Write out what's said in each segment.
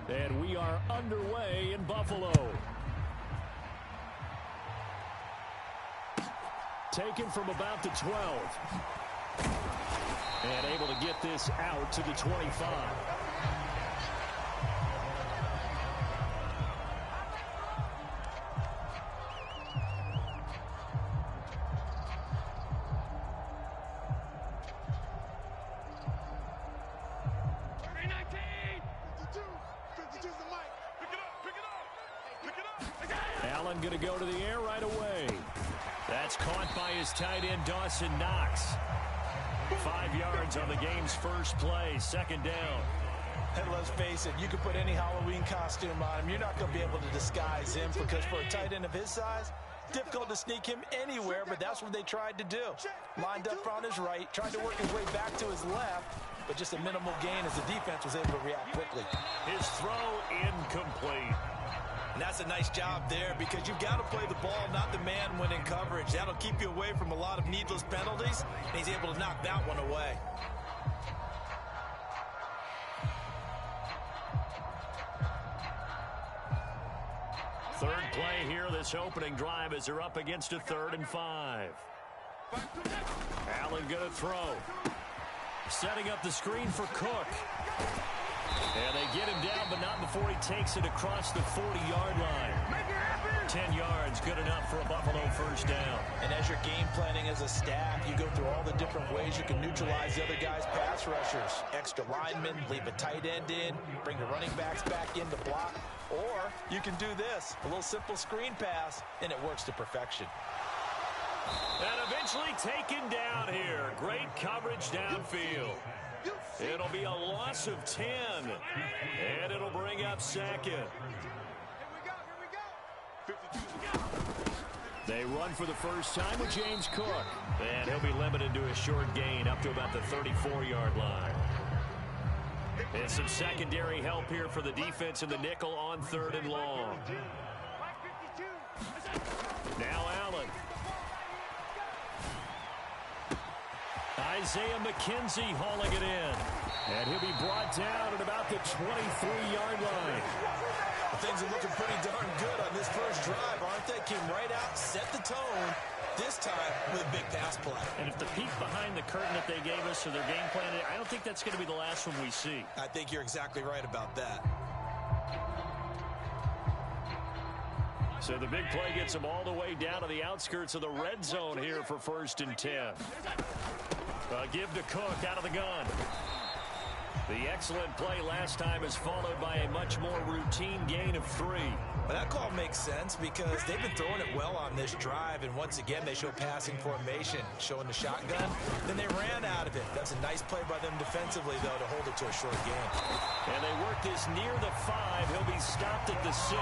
And we are underway in Buffalo. Taken from about the 12. And able to get this out to the 25. Allen going to go to the air right away. That's caught by his tight end, Dawson Knox. 5 yards on the game's first play, second down. And let's face it, you can put any Halloween costume on him. You're not going to be able to disguise him because for a tight end of his size, difficult to sneak him anywhere, but that's what they tried to do. Lined up on his right, tried to work his way back to his left, but just a minimal gain as the defense was able to react quickly. His throw incomplete. And that's a nice job there because you've got to play the ball, not the man when in coverage. That'll keep you away from a lot of needless penalties, and he's able to knock that one away. Third play here, this opening drive as they're up against a 3rd and 5. Allen going to throw. Setting up the screen for Cook. And they get him down, but not before he takes it across the 40-yard line. 10 yards, good enough for a Buffalo first down. And as you're game planning as a staff, you go through all the different ways you can neutralize the other guy's pass rushers. Extra linemen, leave a tight end in, bring the running backs back in to block. Or you can do this, a little simple screen pass, and it works to perfection. And eventually taken down here. Great coverage downfield. It'll be a loss of 10. And it'll bring up second. They run for the first time with James Cook. And he'll be limited to a short gain up to about the 34-yard line. And some secondary help here for the defense in the nickel on 3rd and long. Now Allen. Isaiah McKenzie hauling it in. And he'll be brought down at about the 23-yard line. Things are looking pretty darn good on this first drive, aren't they? Came right out, set the tone, this time with a big pass play. And if the peek behind the curtain that they gave us or their game plan, I don't think that's going to be the last one we see. I think you're exactly right about that. So the big play gets them all the way down to the outskirts of the red zone here for 1st and 10. Give to Cook out of the gun. The excellent play last time is followed by a much more routine gain of 3. But that call makes sense because they've been throwing it well on this drive, and once again they show passing formation, showing the shotgun. Then they ran out of it. That's a nice play by them defensively, though, to hold it to a short gain. And they work this near the 5. He'll be stopped at the 6.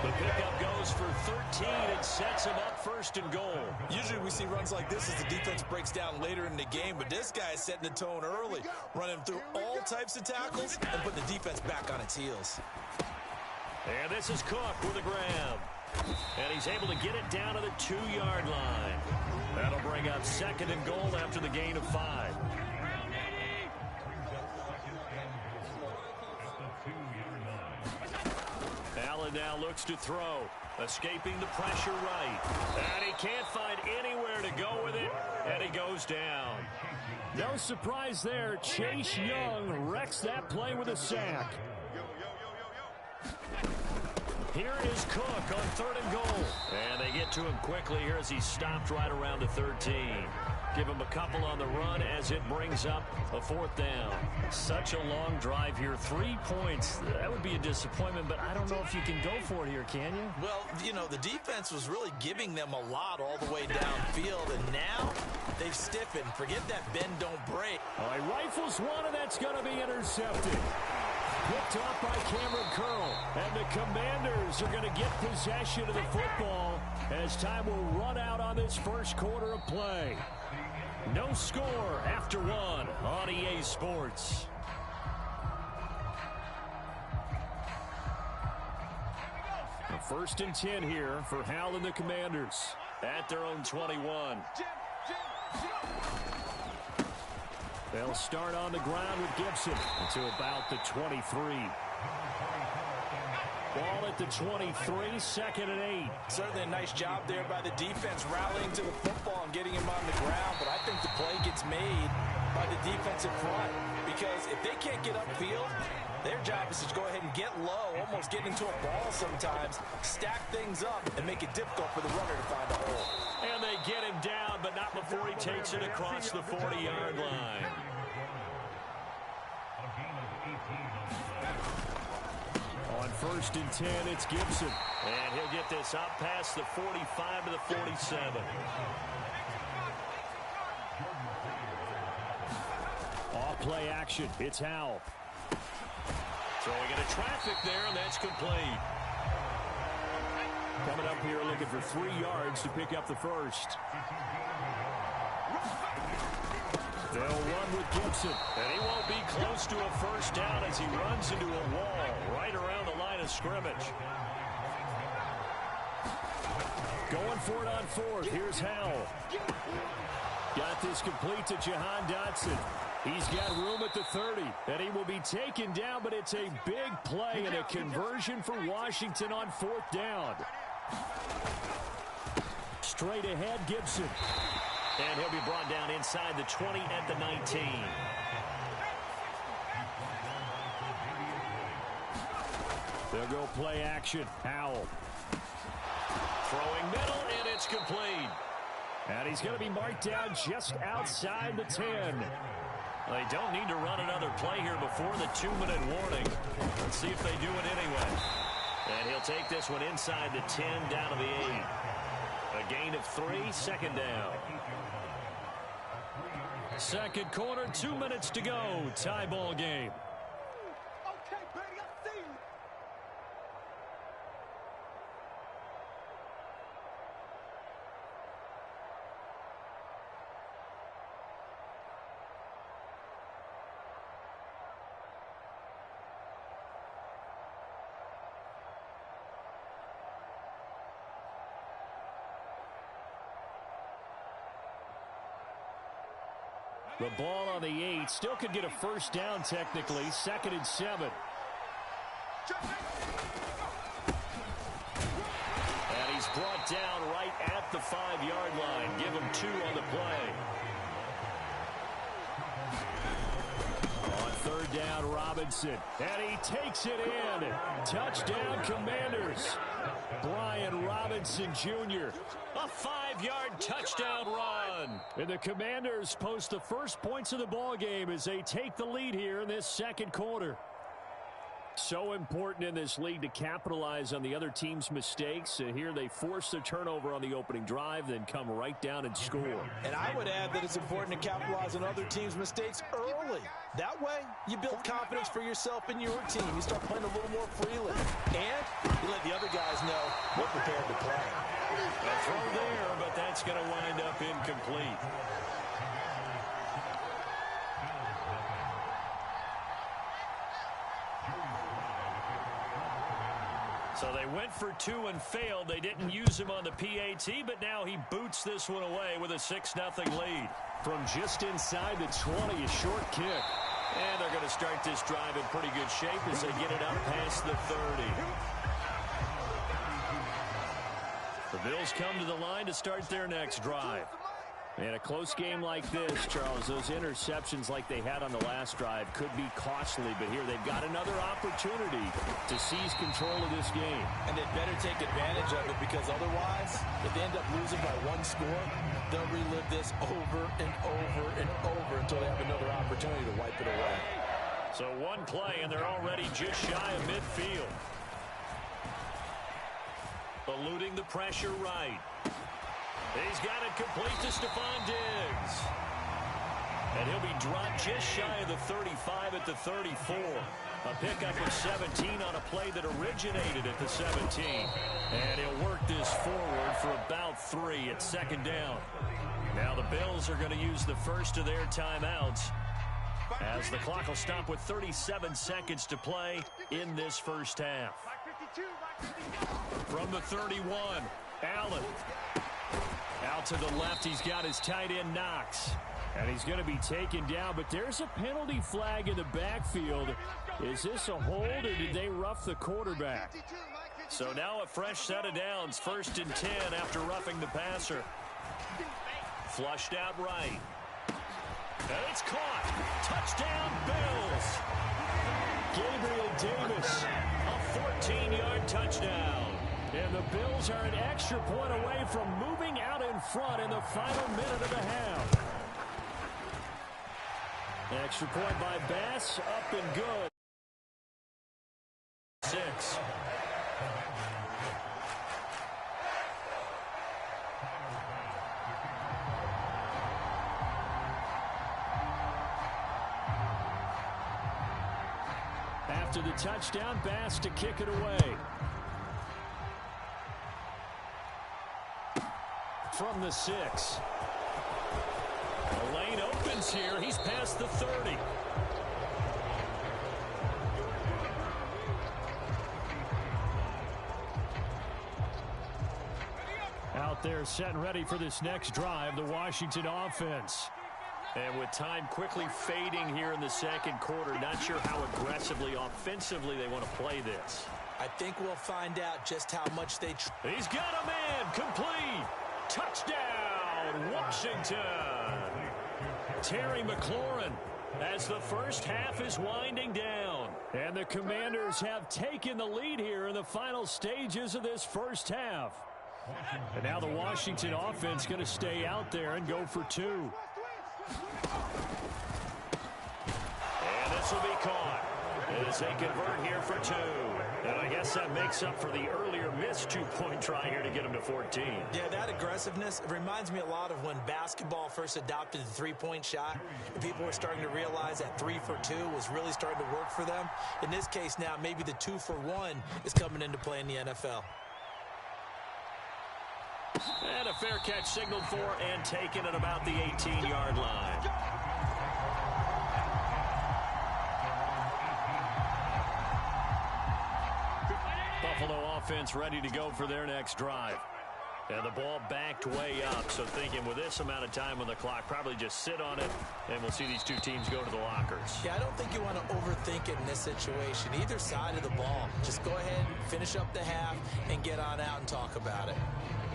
The pickup goes for 13 and sets him up 1st and goal. Usually we see runs like this as the defense breaks down later in the game, but this guy is setting the tone early, running through all types of tackles and putting the defense back on its heels. And this is Cook with a grab. And he's able to get it down to the 2-yard line. That'll bring up 2nd and goal after the gain of 5. Allen now looks to throw. Escaping the pressure right. And he can't find anywhere to go with it. And he goes down. No surprise there. Chase Young wrecks that play with a sack. Here is Cook on 3rd and goal. And they get to him quickly here as he's stopped right around the 13. Give him a couple on the run as it brings up a 4th down. Such a long drive here. 3 points. That would be a disappointment, but I don't know if you can go for it here, can you? Well, you know, the defense was really giving them a lot all the way downfield, and now they've stiffened. Forget that bend, don't break. All right, rifles one, and that's going to be intercepted. Picked off by Cameron Curl. And the Commanders are going to get possession of the football as time will run out on this first quarter of play. No score after 1 on EA Sports. A 1st and 10 here for Hal and the Commanders at their own 21. They'll start on the ground with Gibson to about the 23. Ball at the 23, 2nd and 8. Certainly a nice job there by the defense rallying to the football and getting him on the ground, but I think the play gets made by the defensive front because if they can't get upfield, their job is to go ahead and get low, almost get into a ball sometimes, stack things up, and make it difficult for the runner to find a hole. And they get him down, but not before he takes it across the 40-yard line. On 1st and 10, it's Gibson. And he'll get this up past the 45 to the 47. Off play action. It's Howell. Throwing into traffic there, and that's complete. Coming up here looking for 3 yards to pick up the first. They'll run with Gibson, and he won't be close to a first down as he runs into a wall right around the line of scrimmage. Going for it on 4th. Here's Howell. Got this complete to Jahan Dotson. He's got room at the 30, and he will be taken down, but it's a big play and a conversion for Washington on 4th down. Straight ahead, Gibson. And he'll be brought down inside the 20 at the 19. They'll go play action. Howell. Throwing middle, and it's complete. And he's going to be marked down just outside the 10. They don't need to run another play here before the 2-minute warning. Let's see if they do it anyway. And he'll take this one inside the 10 down to the 8. A gain of 3, 2nd down. Second quarter, 2 minutes to go. Tie ball game. Okay, buddy, I see you. The ball on the 8. Still could get a first down technically. 2nd and 7. And he's brought down right at the 5-yard line. Give him 2 on the play. On 3rd down, Robinson. And he takes it in. Touchdown, Commanders. Brian Robinson Jr. A 5-yard touchdown run. And the Commanders post the first points of the ball game as they take the lead here in this second quarter. So important in this league to capitalize on the other team's mistakes. Here they force the turnover on the opening drive, then come right down and score. And I would add that it's important to capitalize on other teams' mistakes early. That way, you build confidence for yourself and your team. You start playing a little more freely. And you let the other guys know we're prepared to play. A throw there, but that's going to wind up incomplete. So they went for 2 and failed. They didn't use him on the PAT, but now he boots this one away with a 6-0 lead. From just inside the 20, a short kick. And they're going to start this drive in pretty good shape as they get it up past the 30. The Bills come to the line to start their next drive. And a close game like this, Charles, those interceptions like they had on the last drive could be costly. But here they've got another opportunity to seize control of this game. And they'd better take advantage of it because otherwise, if they end up losing by 1 score, they'll relive this over and over and over until they have another opportunity to wipe it away. So one play, and they're already just shy of midfield. Eluding the pressure right. He's got it complete to Stephon Diggs. And he'll be dropped just shy of the 35 at the 34. A pickup of 17 on a play that originated at the 17. And he'll work this forward for about 3 at 2nd down. Now the Bills are going to use the first of their timeouts as the clock will stop with 37 seconds to play in this first half. From the 31, Allen. Out to the left, he's got his tight end Knox. And he's going to be taken down, but there's a penalty flag in the backfield. Is this a hold, or did they rough the quarterback? So now a fresh set of downs, 1st and 10 after roughing the passer. Flushed out right. And it's caught. Touchdown, Bills. Gabriel Davis, A 14-yard touchdown. and the Bills are an extra point away from moving out in front in the final minute of the half. Extra point by Bass, up and good. 6. After the touchdown, Bass to kick it away. From the 6. The lane opens here. He's past the 30. Out there set and ready for this next drive, the Washington offense. And with time quickly fading here in the second quarter, not sure how aggressively, offensively they want to play this. I think we'll find out just how much they... He's got a man. Complete. Touchdown, Washington. Terry McLaurin as the first half is winding down. And the Commanders have taken the lead here in the final stages of this first half. And now the Washington offense going to stay out there and go for 2. And this will be caught as they convert here for 2. And I guess that makes up for the earlier missed 2-point try here to get them to 14. Yeah, that aggressiveness, it reminds me a lot of when basketball first adopted the three-point shot. And people were starting to realize that 3 for 2 was really starting to work for them. In this case now, maybe the 2 for 1 is coming into play in the NFL. And a fair catch signaled for and taken at about the 18-yard line. Buffalo offense ready to go for their next drive. And the ball backed way up, so thinking with this amount of time on the clock, probably just sit on it, and we'll see these two teams go to the lockers. Yeah, I don't think you want to overthink it in this situation. Either side of the ball. Just go ahead, finish up the half, and get on out and talk about it.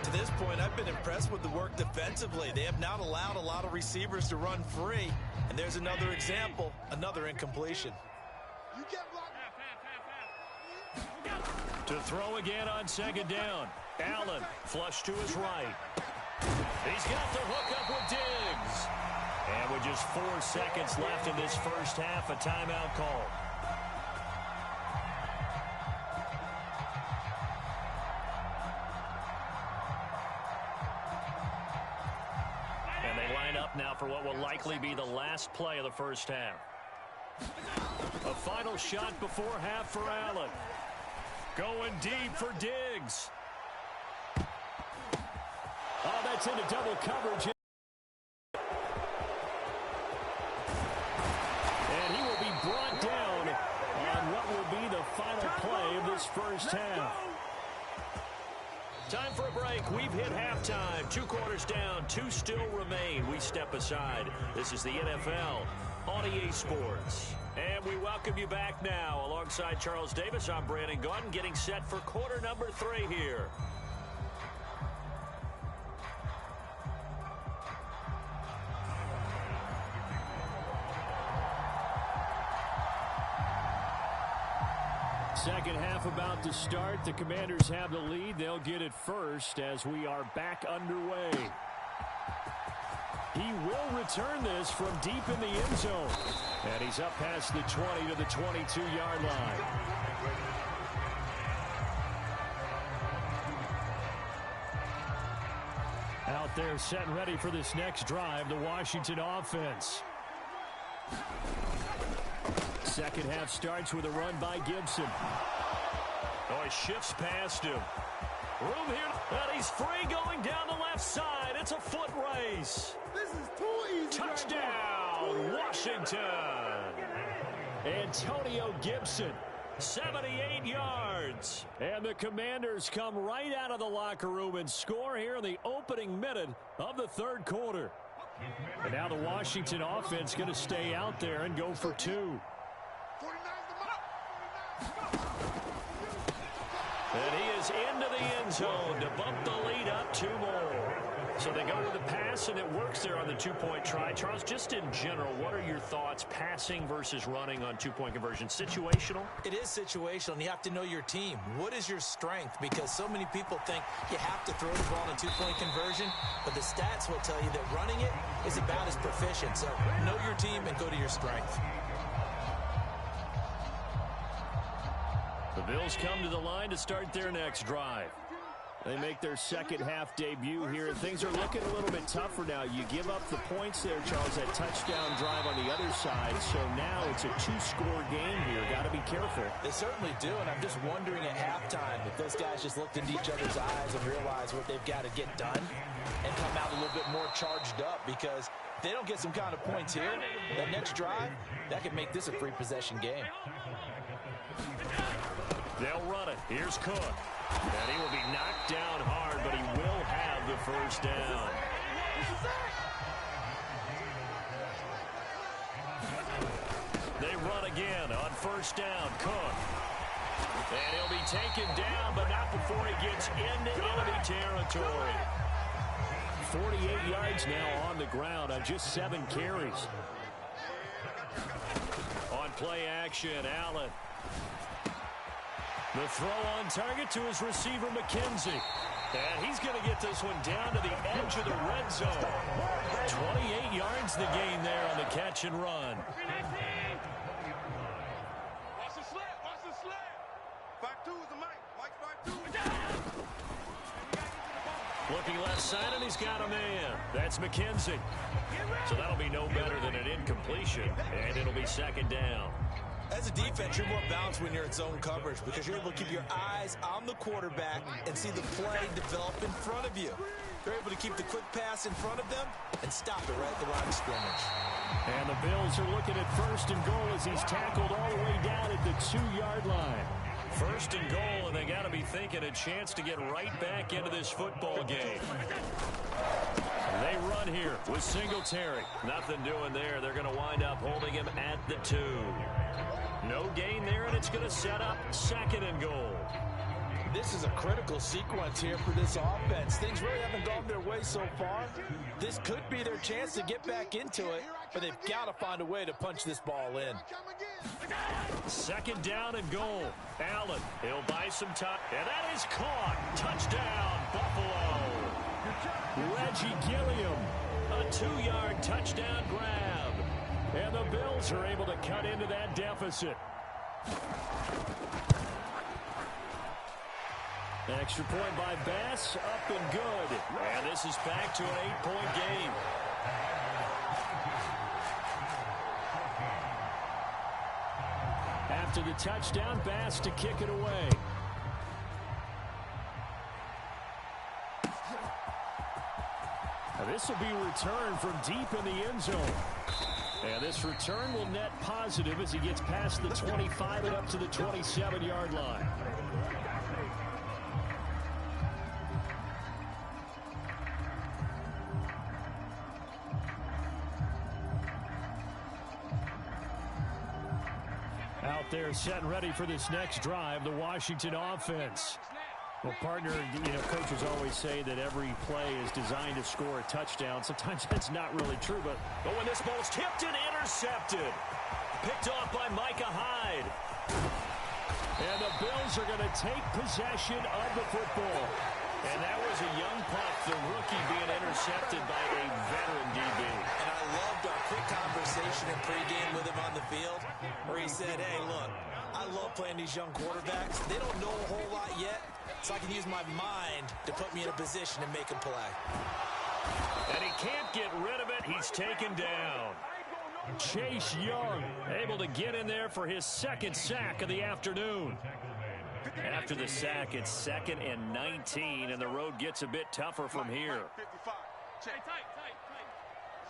To this point, I've been impressed with the work defensively. They have not allowed a lot of receivers to run free. And there's another example, another incompletion. You get locked. To throw again on second down. Allen flush to his right. He's got the hook up with Diggs. And with just 4 seconds left in this first half, a timeout call. And they line up now for what will likely be the last play of the first half. A final shot before half for Allen. Going deep for Diggs. Oh, that's into double coverage. And he will be brought down on what will be the final play of this first half. Time for a break. We've hit halftime. 2 quarters down. 2 still remain. We step aside. This is the NFL on EA Sports. And we welcome you back now. Alongside Charles Davis, I'm Brandon Gaudin, getting set for quarter number 3 here. Second half about to start. The Commanders have the lead. They'll get it first as we are back underway. He will return this from deep in the end zone. And he's up past the 20 to the 22-yard line. Out there set and ready for this next drive, the Washington offense. Second half starts with a run by Gibson. Oh, he shifts past him. Room here, and he's free going down the left side. It's a foot race. This is too easy. Touchdown, Washington. Antonio Gibson. 78 yards. And the Commanders come right out of the locker room and score here in the opening minute of the third quarter. And now the Washington offense going to stay out there and go for 2. And he is into the end zone to bump the lead up 2 more. So they go with the pass, and it works there on the 2-point try. Charles, just in general, what are your thoughts passing versus running on 2-point conversion? Situational? It is situational, and you have to know your team. What is your strength? Because so many people think you have to throw the ball in a 2-point conversion, but the stats will tell you that running it is about as proficient. So know your team and go to your strength. The Bills come to the line to start their next drive. They make their second half debut here, and things are looking a little bit tougher now. You give up the points there, Charles, that touchdown drive on the other side, so now it's a 2-score game here. Got to be careful. They certainly do, and I'm just wondering at halftime if those guys just looked into each other's eyes and realized what they've got to get done and come out a little bit more charged up, because if they don't get some kind of points here, that next drive, that could make this a 3-possession game. They'll run it. Here's Cook. And he will be knocked down hard, but he will have the first down. They run again on first down. Cook. And he'll be taken down, but not before he gets into enemy territory. 48 yards now on the ground on just 7 carries. On play action, Allen. The throw on target to his receiver, McKenzie. And he's going to get this one down to the edge of the red zone. 28 yards the gain there on the catch and run. Watch the slant. Watch the slant. 5-2 is the Mike. Mike's 5-2. Looking left side, and he's got a man. That's McKenzie. So that'll be no better than an incompletion, and it'll be second down. As a defense, you're more balanced when you're in zone coverage because you're able to keep your eyes on the quarterback and see the play develop in front of you. They're able to keep the quick pass in front of them and stop it right at the line of scrimmage. And the Bills are looking at first and goal as he's tackled all the way down at the 2-yard line. First and goal, and they got to be thinking a chance to get right back into this football game. They run here with Singletary. Nothing doing there. They're going to wind up holding him at the 2. No gain there, and it's going to set up second and goal. This is a critical sequence here for this offense. Things really haven't gone their way so far. This could be their chance to get back into it, but they've got to find a way to punch this ball in. Second down and goal. Allen, he'll buy some time. And that is caught. Touchdown, Buffalo. Reggie Gilliam, a 2-yard touchdown grab. And the Bills are able to cut into that deficit. Extra point by Bass, up and good. And this is back to an 8-point game. After the touchdown, Bass to kick it away. Now this will be returned from deep in the end zone. And this return will net positive as he gets past the 25 and up to the 27-yard line. Out there set and ready for this next drive, the Washington offense. Well, partner, coaches always say that every play is designed to score a touchdown. Sometimes that's not really true, but when this ball's tipped and intercepted. Picked off by Micah Hyde. And the Bills are going to take possession of the football. And that was a young punt, the rookie being intercepted by a veteran DB. And I loved our quick conversation in pregame with him on the field where he said, hey, look, I love playing these young quarterbacks. They don't know a whole lot yet, so I can use my mind to put me in a position to make a play. And he can't get rid of it. He's taken down. Chase Young able to get in there for his second sack of the afternoon. After the sack, it's 2nd and 19, and the road gets a bit tougher from here. 55. Check. Tight. Let's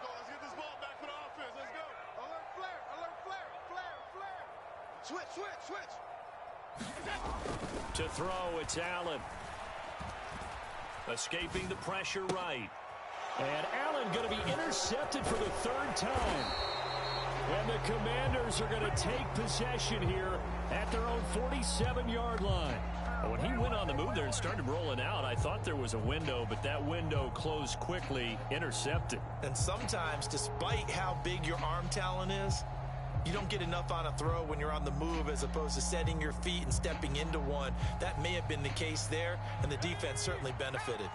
go. Let's get this ball back for the offense. Let's go. Alert flare. Switch. To throw, it's Allen. Escaping the pressure right. And Allen going to be intercepted for the third time. And the Commanders are going to take possession here at their own 47-yard line. When he went on the move there and started rolling out, I thought there was a window, but that window closed quickly, intercepted. And sometimes, despite how big your arm talent is, you don't get enough on a throw when you're on the move as opposed to setting your feet and stepping into one. That may have been the case there, and the defense certainly benefited.